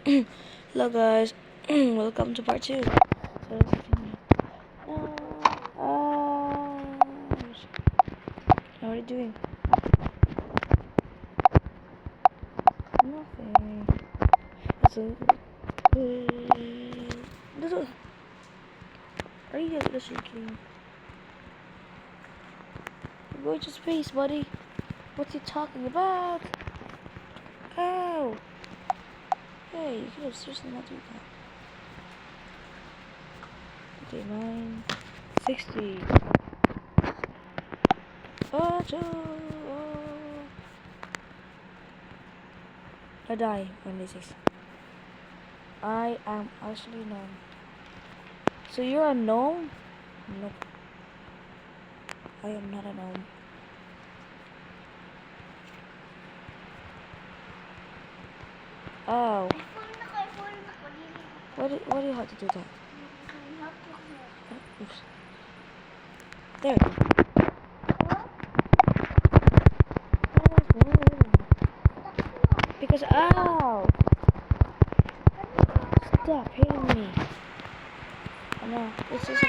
Hello guys, welcome to part 2. So let's continue. How are you doing? Nothing. So, little, are you listening? You're going to space, buddy. What are you talking about? Ow! Hey, you could have seriously not do that. Okay, 960. I die when they 6. I am actually gnome. So you're a gnome? Nope. I am not a gnome. Oh. Why do you have to do that? Oh, oops. There. Because ow! Stop hitting me. Oh no, it's just a